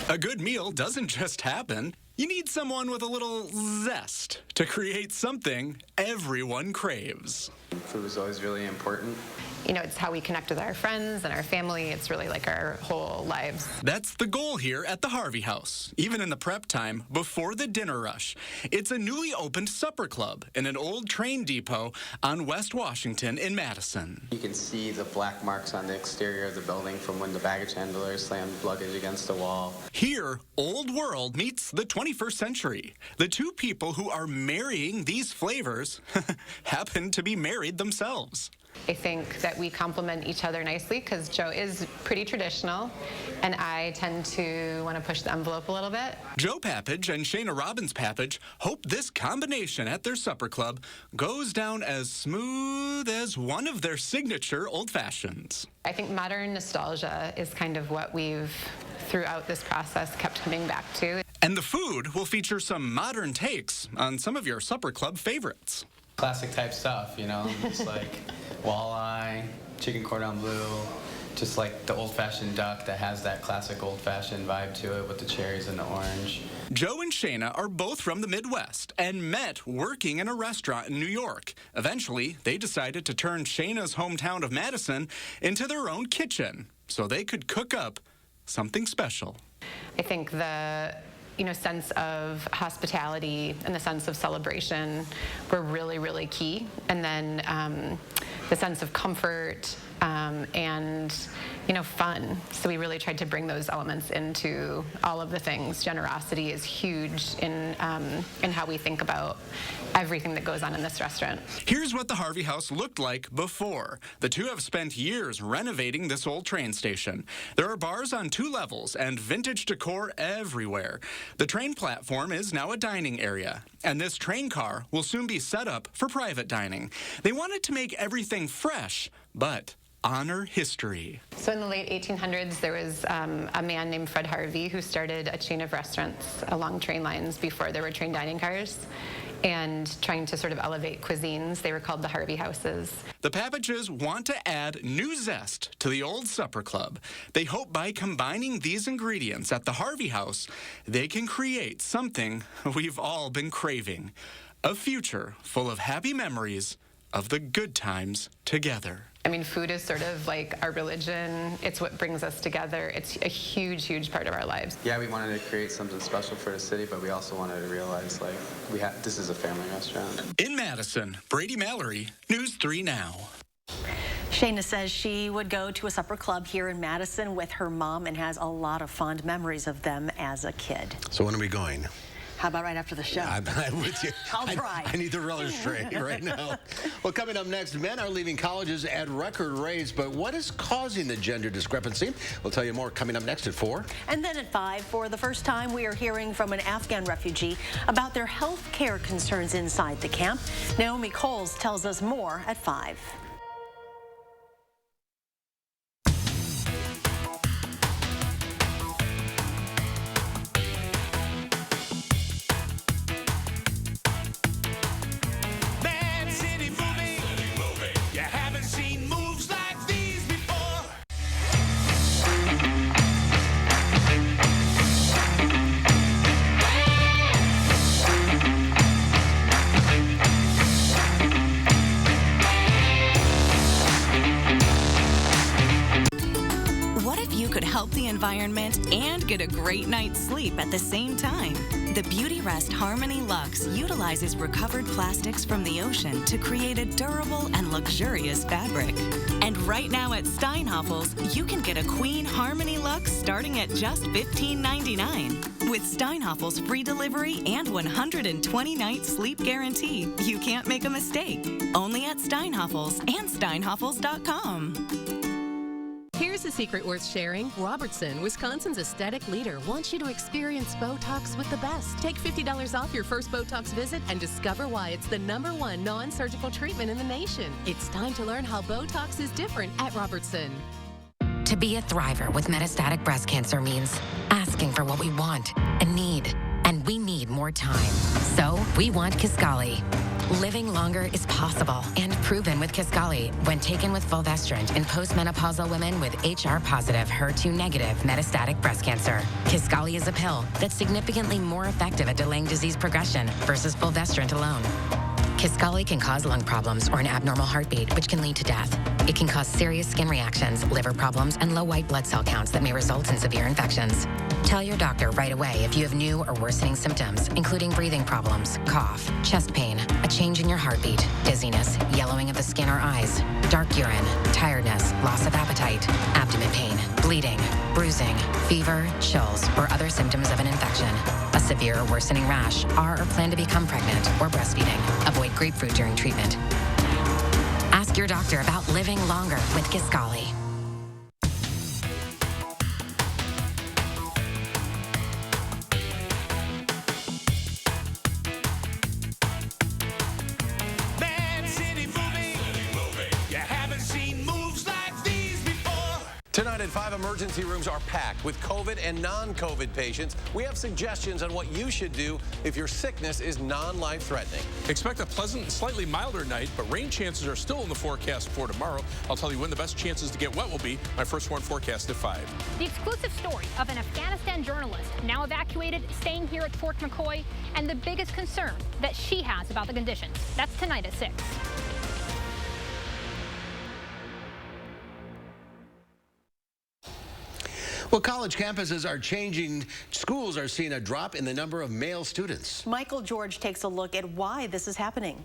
a good meal doesn't just happen. You need someone with a little zest to create something everyone craves. Food is always really important. it's how we connect with our friends and our family. It's really like our whole lives. That's the goal here at the Harvey House, even in the prep time before the dinner rush. It's a newly opened supper club in an old train depot on West Washington in Madison. You can see the black marks on the exterior of the building from when the baggage handler slammed luggage against the wall. Here, old world meets the 21st century. The two people who are marrying these flavors happen to be married themselves. I think that we complement each other nicely because Joe is pretty traditional and I tend to want to push the envelope a little bit. Joe Pappage and Shayna Robbins Pappage hope this combination at their supper club goes down as smooth as one of their signature old fashions. I think modern nostalgia is kind of what we've, throughout this process, kept coming back to. And the food will feature some modern takes on some of your supper club favorites. Classic type stuff, just like walleye, chicken cordon bleu, just like the old-fashioned duck that has that classic old-fashioned vibe to it with the cherries and the orange. Joe and Shayna are both from the Midwest and met working in a restaurant in New York. Eventually, they decided to turn Shayna's hometown of Madison into their own kitchen so they could cook up something special. I think the sense of hospitality and the sense of celebration were really, really key. And then the sense of comfort and, fun. So we really tried to bring those elements into all of the things. Generosity is huge in how we think about everything that goes on in this restaurant. Here's what the Harvey House looked like before. The two have spent years renovating this old train station. There are bars on 2 levels and vintage decor everywhere. The train platform is now a dining area, and this train car will soon be set up for private dining. They wanted to make everything fresh, but honor history. So in the late 1800s, there was a man named Fred Harvey who started a chain of restaurants along train lines before there were train dining cars, and trying to sort of elevate cuisines. They were called the Harvey Houses. The Pappages want to add new zest to the old supper club. They hope by combining these ingredients at the Harvey House, they can create something we've all been craving. A future full of happy memories of the good times together. I mean, food is sort of like our religion. It's what brings us together. It's a huge, huge part of our lives. Yeah, we wanted to create something special for the city, but we also wanted to realize, this is a family restaurant. In Madison, Brady Mallory, News 3 Now. Shayna says she would go to a supper club here in Madison with her mom and has a lot of fond memories of them as a kid. So when are we going? How about right after the show? I'm with you. I'll try. I need the relish tray right now. Well, coming up next, men are leaving colleges at record rates, but what is causing the gender discrepancy? We'll tell you more coming up next at 4. And then at 5, for the first time, we are hearing from an Afghan refugee about their health care concerns inside the camp. Naomi Coles tells us more at 5. Help the environment and get a great night's sleep at the same time. The Beauty Rest Harmony Luxe utilizes recovered plastics from the ocean to create a durable and luxurious fabric. And right now at Steinhofels, you can get a Queen Harmony Luxe starting at just $15.99. With Steinhofels free delivery and 120-night sleep guarantee, you can't make a mistake. Only at Steinhofels and Steinhofels.com. Here's a secret worth sharing. Robertson, Wisconsin's aesthetic leader, wants you to experience Botox with the best. Take $50 off your first Botox visit and discover why it's the #1 non-surgical treatment in the nation. It's time to learn how Botox is different at Robertson. To be a thriver with metastatic breast cancer means asking for what we want and need. And we need more time. So we want Kisqali. Living longer is possible and proven with Kisqali when taken with fulvestrant in postmenopausal women with HR-positive, HER2-negative metastatic breast cancer. Kisqali is a pill that's significantly more effective at delaying disease progression versus fulvestrant alone. Kisqali can cause lung problems or an abnormal heartbeat, which can lead to death. It can cause serious skin reactions, liver problems, and low white blood cell counts that may result in severe infections. Tell your doctor right away if you have new or worsening symptoms, including breathing problems, cough, chest pain, a change in your heartbeat, dizziness, yellowing of the skin or eyes, dark urine, tiredness, loss of appetite, abdomen pain, bleeding, bruising, fever, chills, or other symptoms of an infection, a severe or worsening rash, or plan to become pregnant or breastfeeding. Avoid grapefruit during treatment. Ask your doctor about living longer with Kisqali. Tonight at 5, emergency rooms are packed with COVID and non-COVID patients. We have suggestions on what you should do if your sickness is non-life-threatening. Expect a pleasant, slightly milder night, but rain chances are still in the forecast for tomorrow. I'll tell you when the best chances to get wet will be. My first warn forecast at 5. The exclusive story of an Afghanistan journalist now evacuated, staying here at Fort McCoy, and the biggest concern that she has about the conditions. That's tonight at 6. Well, college campuses are changing. Schools are seeing a drop in the number of male students. Michael George takes a look at why this is happening.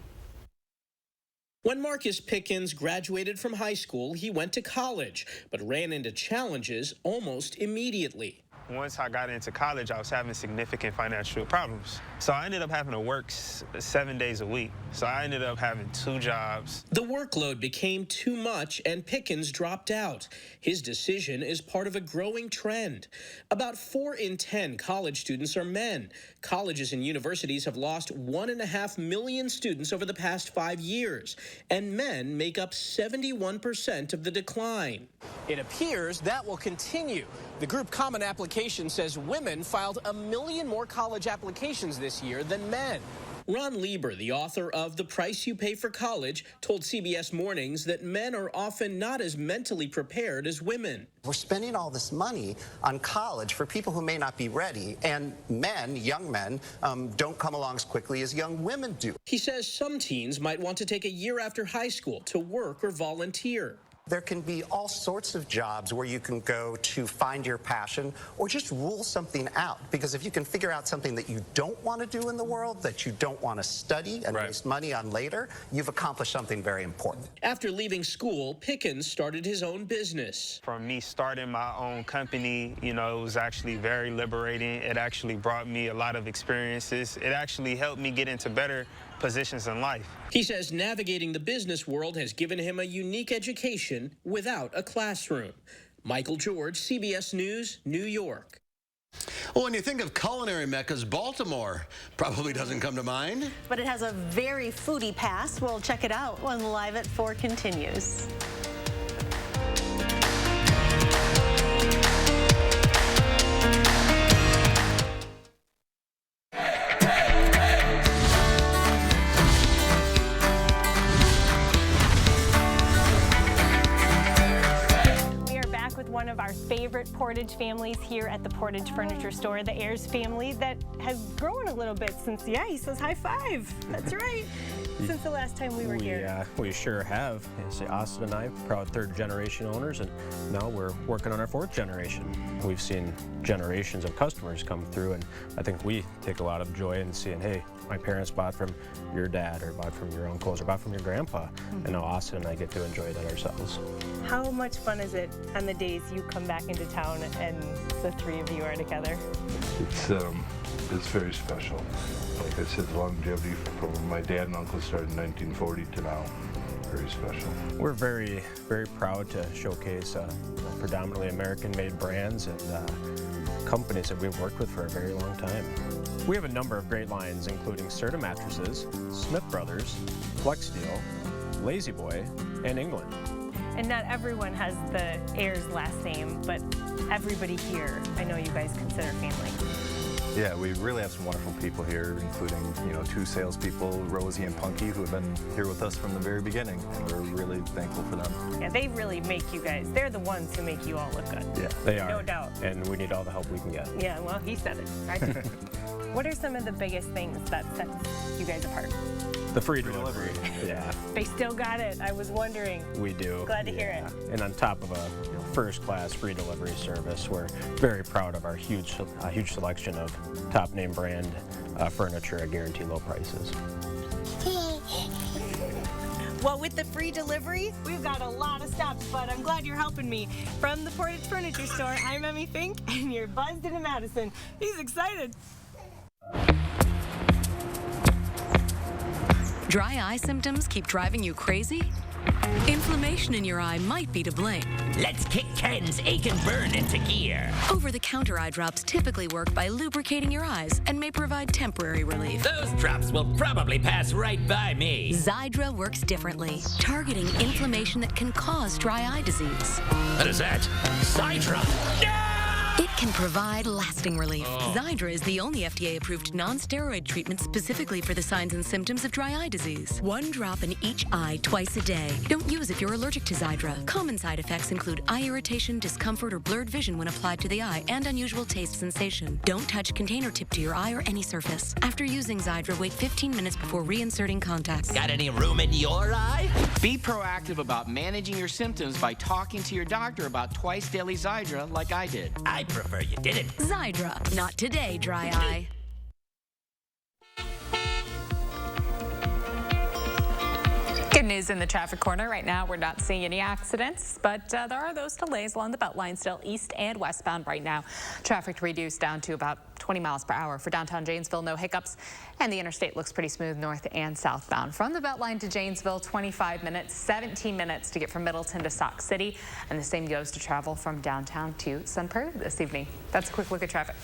When Marcus Pickens graduated from high school, he went to college, but ran into challenges almost immediately. Once I got into college, I was having significant financial problems. So I ended up having to work 7 days a week. So I ended up having 2 jobs. The workload became too much and Pickens dropped out. His decision is part of a growing trend. About 4 in 10 college students are men. Colleges and universities have lost 1.5 million students over the past 5 years, and men make up 71% of the decline. It appears that will continue. The group Common Application says women filed 1 million more college applications this year than men. Ron Lieber, the author of The Price You Pay for College, told CBS Mornings that men are often not as mentally prepared as women. We're spending all this money on college for people who may not be ready, and men, young men, don't come along as quickly as young women do. He says some teens might want to take a year after high school to work or volunteer. There can be all sorts of jobs where you can go to find your passion or just rule something out. Because if you can figure out something that you don't want to do in the world, that you don't want to study and waste money on later, you've accomplished something very important. After leaving school, Pickens started his own business. For me, starting my own company, it was actually very liberating. It actually brought me a lot of experiences. It actually helped me get into better positions in life. He says navigating the business world has given him a unique education without a classroom. Michael George, CBS News, New York. Well, when you think of culinary meccas, Baltimore probably doesn't come to mind. But it has a very foodie past. We'll check it out when Live at 4 continues. One of our favorite Portage families here at the Portage Furniture Store, the Ayers family, that has grown a little bit since, he says high five. That's right. Since the last time we were here. We sure have. Austin and I, proud 3rd generation owners, and now we're working on our 4th generation. We've seen generations of customers come through, and I think we take a lot of joy in seeing, hey, my parents bought from your dad, or bought from your uncles, or bought from your grandpa, and now Austin and I get to enjoy that ourselves. How much fun is it on the days you come back into town and the 3 of you are together? It's very special. Like I said, the longevity from my dad and uncle started in 1940 to now. Very special. We're very, very proud to showcase predominantly American-made brands and companies that we've worked with for a very long time. We have a number of great lines, including Serta Mattresses, Smith Brothers, Flex Steel, Lazy Boy, and England. And not everyone has the Ayers last name, but everybody here, I know you guys consider family. Yeah, we really have some wonderful people here, including, 2 salespeople, Rosie and Punky, who have been here with us from the very beginning, and we're really thankful for them. Yeah, they really make you guys, they're the ones who make you all look good. Yeah, they are. No doubt. And we need all the help we can get. Yeah, well, he said it, right? What are some of the biggest things that sets you guys apart? The free delivery. Yeah. They still got it. I was wondering. We do. Glad to hear it. And on top of a first-class free delivery service, we're very proud of our huge selection of top-name brand furniture at guaranteed low prices. Well, with the free delivery, we've got a lot of stops, but I'm glad you're helping me. From the Portage Furniture Store, I'm Emmy Fink, and you're buzzed into Madison. He's excited. Dry eye symptoms keep driving you crazy? Inflammation in your eye might be to blame. Let's kick Ken's ache and burn into gear. Over-the-counter eye drops typically work by lubricating your eyes and may provide temporary relief. Those drops will probably pass right by me. Xiidra works differently, targeting inflammation that can cause dry eye disease. What is that? Xiidra! No! It can provide lasting relief. Xiidra is the only FDA-approved non-steroid treatment specifically for the signs and symptoms of dry eye disease. 1 drop in each eye twice a day. Don't use if you're allergic to Xiidra. Common side effects include eye irritation, discomfort, or blurred vision when applied to the eye, and unusual taste sensation. Don't touch container tip to your eye or any surface. After using Xiidra, wait 15 minutes before reinserting contacts. Got any room in your eye? Be proactive about managing your symptoms by talking to your doctor about twice daily Xiidra like I did. I prefer you didn't. Xiidra, not today, dry eye. Good news in the traffic corner. Right now, we're not seeing any accidents, but there are those delays along the Beltline still east and westbound right now. Traffic reduced down to about 20 miles per hour. For downtown Janesville, no hiccups, and the interstate looks pretty smooth north and southbound. From the Beltline to Janesville, 25 minutes, 17 minutes to get from Middleton to Sauk City, and the same goes to travel from downtown to Sun Prairie this evening. That's a quick look at traffic.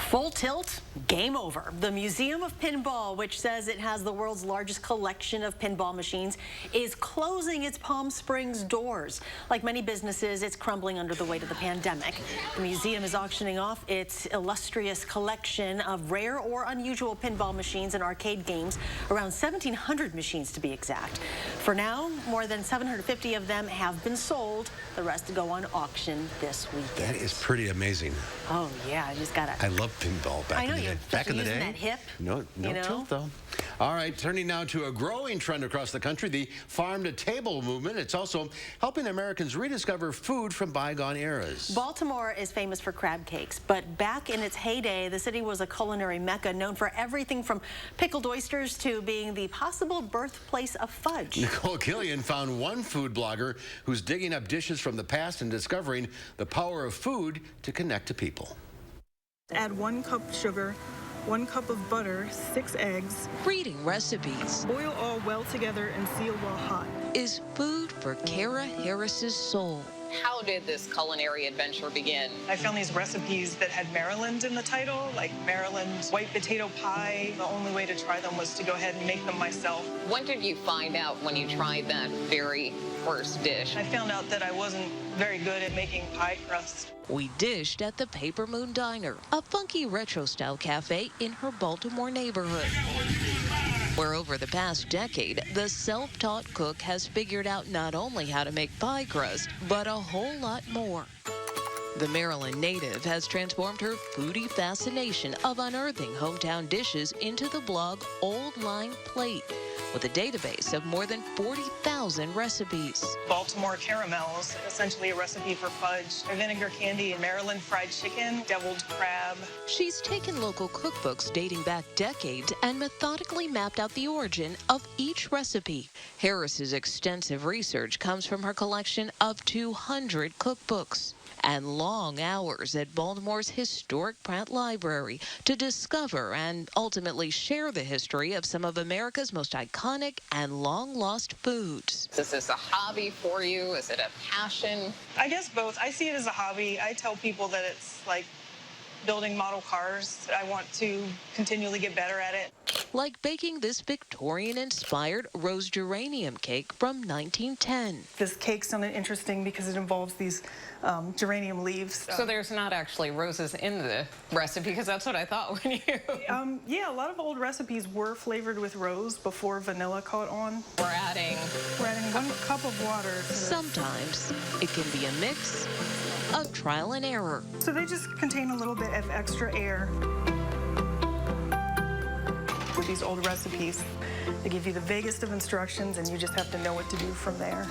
Full tilt, game over. The Museum of Pinball, which says it has the world's largest collection of pinball machines, is closing its Palm Springs doors. Like many businesses, it's crumbling under the weight of the pandemic. The museum is auctioning off its illustrious collection of rare or unusual pinball machines and arcade games, around 1,700 machines to be exact. For now, more than 750 of them have been sold. The rest go on auction this weekend. That is pretty amazing. Oh yeah, I just gotta. I love pinball back in the day. Back in the day. That hip, no tilt though. All right, turning now to a growing trend across the country, the farm-to-table movement. It's also helping Americans rediscover food from bygone eras. Baltimore is famous for crab cakes, but back in its heyday, the city was a culinary mecca known for everything from pickled oysters to being the possible birthplace of fudge. Nicole Killian found one food blogger who's digging up dishes from the past and discovering the power of food to connect to people. Add 1 cup sugar, 1 cup of butter, 6 eggs. Reading recipes. Boil all well together and seal while hot. Is food for Kara Harris's soul. How did this culinary adventure begin? I found these recipes that had Maryland in the title, like Maryland white potato pie. The only way to try them was to go ahead and make them myself. What did you find out when you tried that very first dish? I found out that I wasn't very good at making pie crust. We dished at the Paper Moon Diner, a funky retro-style cafe in her Baltimore neighborhood, where over the past decade, the self-taught cook has figured out not only how to make pie crust, but a whole lot more. The Maryland native has transformed her foodie fascination of unearthing hometown dishes into the blog Old Line Plate, with a database of more than 40,000 recipes. Baltimore caramels, essentially a recipe for fudge, vinegar candy, Maryland fried chicken, deviled crab. She's taken local cookbooks dating back decades and methodically mapped out the origin of each recipe. Harris's extensive research comes from her collection of 200 cookbooks and long hours at Baltimore's historic Pratt Library to discover and ultimately share the history of some of America's most iconic and long-lost foods. Is this a hobby for you? Is it a passion? I guess both. I see it as a hobby. I tell people that it's like building model cars. I want to continually get better at it. Like baking this Victorian-inspired rose geranium cake from 1910. This cake sounded interesting because it involves these geranium leaves. So there's not actually roses in the recipe, because that's what I thought when you... Yeah, a lot of old recipes were flavored with rose before vanilla caught on. We're adding 1 cup of water. Sometimes it can be a mix of trial and error. So they just contain a little bit of extra air. these old recipes. They give you the vaguest of instructions, and you just have to know what to do from there.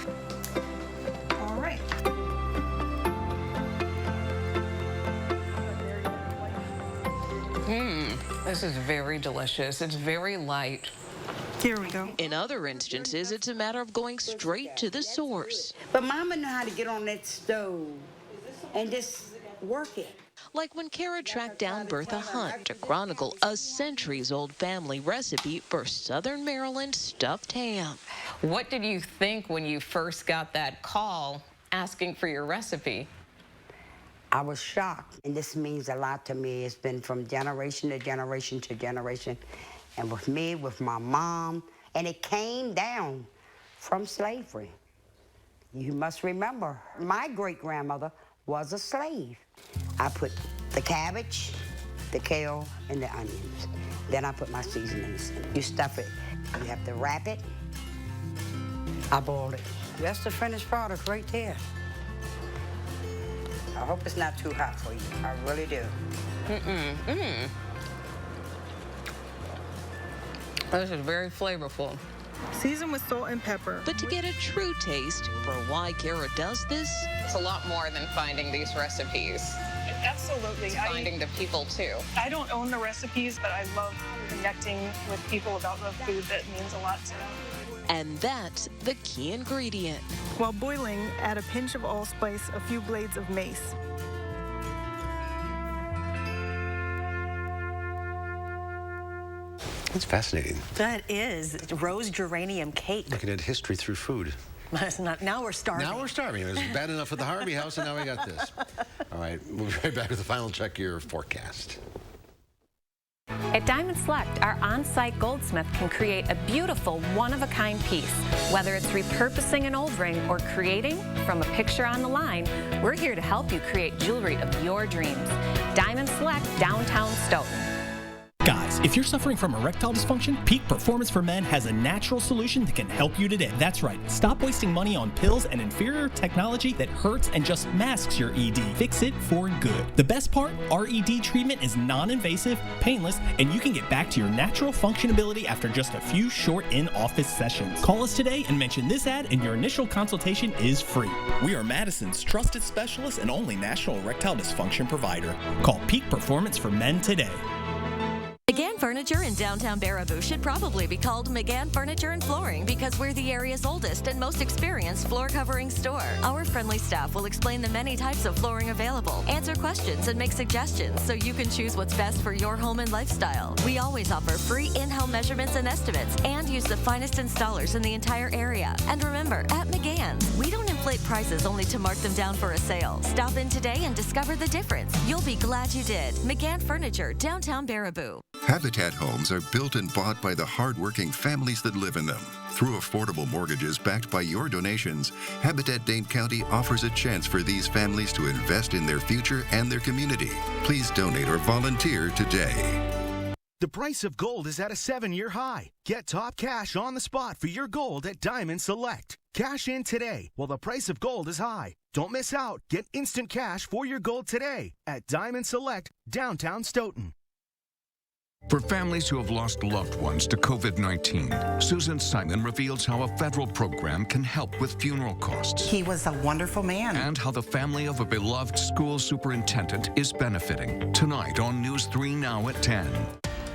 All right. This is very delicious. It's very light. Here we go. In other instances, it's a matter of going straight to the source. But Mama knew how to get on that stove and just work it. Like when Kara tracked down Bertha Hunt to chronicle a centuries-old family recipe for Southern Maryland stuffed ham. What did you think when you first got that call asking for your recipe? I was shocked, and this means a lot to me. It's been from generation to generation to generation, and with me, with my mom, and it came down from slavery. You must remember, my great-grandmother was a slave. I put the cabbage, the kale, and the onions. Then I put my seasonings in. You stuff it. You have to wrap it. I boiled it. That's the finished product right there. I hope it's not too hot for you. I really do. This is very flavorful. Season with salt and pepper. But to get a true taste for why Kara does this, It's a lot more than finding these recipes. Absolutely. It's finding the people, too. I don't own the recipes, but I love connecting with people about the food that means a lot to them. and that's the key ingredient. While boiling, add a pinch of allspice, a few blades of mace. That's fascinating. That is rose geranium cake. Looking at history through food. Now we're starving. Now we're starving. It was bad enough with the Harvey house, and now we got this. All right, we'll be right back with the final check your forecast. At Diamond Select, our on-site goldsmith can create a beautiful, one-of-a-kind piece. Whether it's repurposing an old ring or creating from a picture on the line, we're here to help you create jewelry of your dreams. Diamond Select, downtown Stoughton. Guys, if you're suffering from erectile dysfunction, Peak Performance for Men has a natural solution that can help you today. That's right. Stop wasting money on pills and inferior technology that hurts and just masks your ED. Fix it for good. The best part, our ED treatment is non-invasive, painless, and you can get back to your natural functionability after just a few short in-office sessions. Call us today and mention this ad, and your initial consultation is free. We are Madison's trusted specialist and only national erectile dysfunction provider. Call Peak Performance for Men today. McGann Furniture in downtown Baraboo should probably be called McGann Furniture and Flooring because we're the area's oldest and most experienced floor covering store. Our friendly staff will explain the many types of flooring available, answer questions, and make suggestions so you can choose what's best for your home and lifestyle. We always offer free in-home measurements and estimates and use the finest installers in the entire area. And remember, at McGann's, we don't inflate prices only to mark them down for a sale. Stop in today and discover the difference. You'll be glad you did. McGann Furniture, downtown Baraboo. Habitat homes are built and bought by the hard-working families that live in them. Through affordable mortgages backed by your donations, Habitat Dane County offers a chance for these families to invest in their future and their community. Please donate or volunteer today. The price of gold is at a 7-year high. Get top cash on the spot for your gold at Diamond Select. Cash in today while the price of gold is high. Don't miss out. Get instant cash for your gold today at Diamond Select, downtown Stoughton. For families who have lost loved ones to COVID-19, Susan Simon reveals how a federal program can help with funeral costs. He was a wonderful man. And how the family of a beloved school superintendent is benefiting. Tonight on News 3 Now at 10.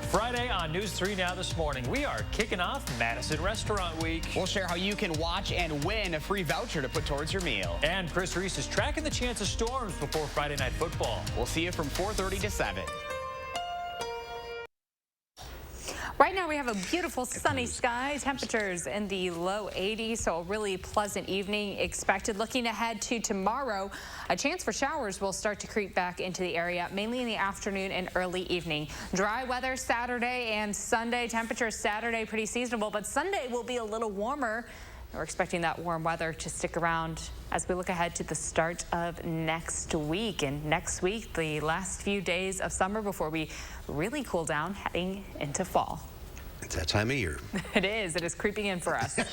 Friday on News 3 Now this morning, we are kicking off Madison Restaurant Week. We'll share how you can watch and win a free voucher to put towards your meal. And Chris Reese is tracking the chance of storms before Friday Night Football. We'll see you from 4:30 to 7. Right now we have a beautiful sunny sky, temperatures in the low 80s, so a really pleasant evening expected. Looking ahead to tomorrow, a chance for showers will start to creep back into the area, mainly in the afternoon and early evening. Dry weather Saturday and Sunday. Temperatures Saturday pretty seasonable, but Sunday will be a little warmer. We're expecting that warm weather to stick around as we look ahead to the start of next week. And next week, the last few days of summer before we really cool down heading into fall. It's that time of year. It is. It is creeping in for us. All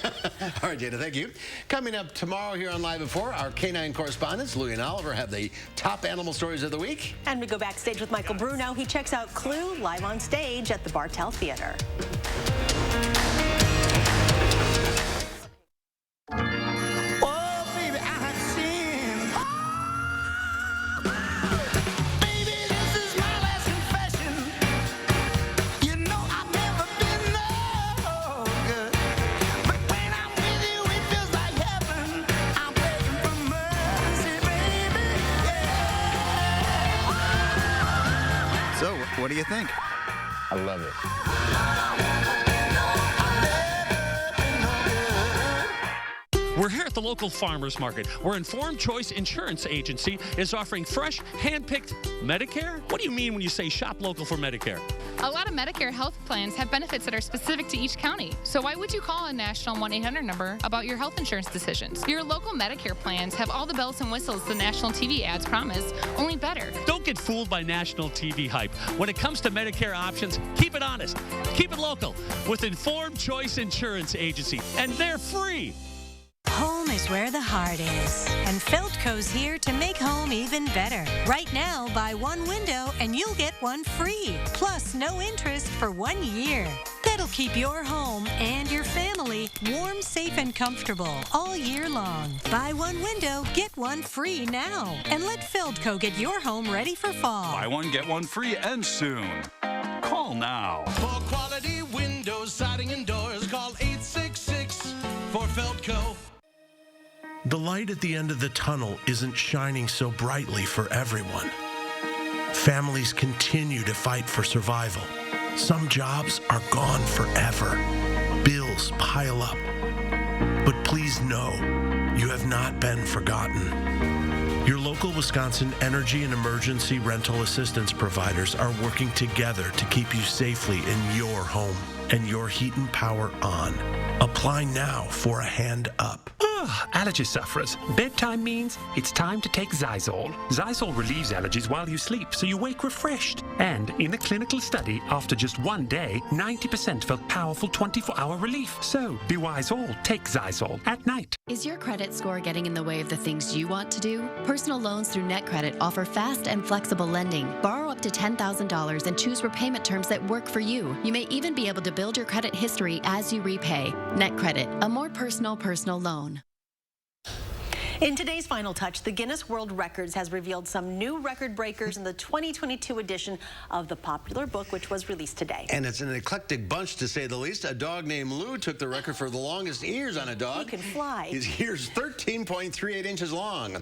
right, Jada, thank you. Coming up tomorrow here on Live at 4, our canine correspondents, Louie and Oliver, have the top animal stories of the week. And we go backstage with Michael Bruno. He checks out Clue live on stage at the Bartell Theater. do you think? I love it. We're here at the local farmers market, where Informed Choice Insurance Agency is offering fresh, hand-picked Medicare? What do you mean when you say shop local for Medicare? A lot of Medicare health plans have benefits that are specific to each county. So why would you call a national 1-800 number about your health insurance decisions? Your local Medicare plans have all the bells and whistles the national TV ads promise, only better. Don't get fooled by national TV hype. When it comes to Medicare options, keep it honest. Keep it local with Informed Choice Insurance Agency, and they're free. Home is where the heart is, and Feldco's here to make home even better. Right now, buy one window and you'll get one free, plus no interest for 1 year. That'll keep your home and your family warm, safe, and comfortable all year long. Buy one window, get one free now, and let Feldco get your home ready for fall. Buy one, get one free, and soon. Call now. For quality windows, siding, and doors, call 866 for Feldco. The light at the end of the tunnel isn't shining so brightly for everyone. Families continue to fight for survival. Some jobs are gone forever. Bills pile up. But please know, you have not been forgotten. Your local Wisconsin energy and emergency rental assistance providers are working together to keep you safely in your home and your heat and power on. Apply now for a hand up. Allergy sufferers. Bedtime means it's time to take Zysol. Zysol relieves allergies while you sleep, so you wake refreshed. And in a clinical study, after just 1 day, 90% felt powerful 24-hour relief. So be wise all. Take Zysol at night. Is your credit score getting in the way of the things you want to do? Personal loans through NetCredit offer fast and flexible lending. Borrow up to $10,000 and choose repayment terms that work for you. You may even be able to build your credit history as you repay. NetCredit, a more personal loan. In today's Final Touch, the Guinness World Records has revealed some new record breakers in the 2022 edition of the popular book, which was released today. And it's an eclectic bunch, to say the least. A dog named Lou took the record for the longest ears on a dog. He can fly. His ears 13.38 inches long.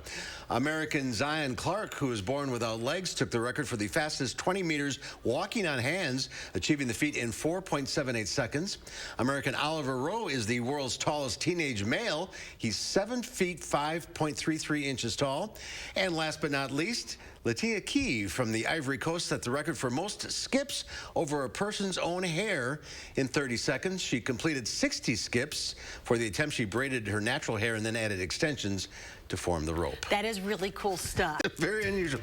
American Zion Clark, who was born without legs, took the record for the fastest 20 meters walking on hands, achieving the feat in 4.78 seconds. American Oliver Rowe is the world's tallest teenage male. He's 7 feet 5.33 inches tall. And last but not least, Latia Key from the Ivory Coast set the record for most skips over a person's own hair in 30 seconds. She completed 60 skips. For the attempt, she braided her natural hair and then added extensions to form the rope. That is really cool stuff. Very unusual.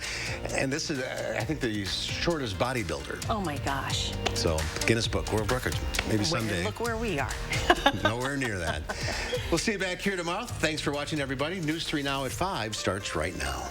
And this is, I think, the shortest bodybuilder. Oh my gosh. So, Guinness Book, World Records. Maybe someday. Look where we are. Nowhere near that. We'll see you back here tomorrow. Thanks for watching, everybody. News 3 Now at 5 starts right now.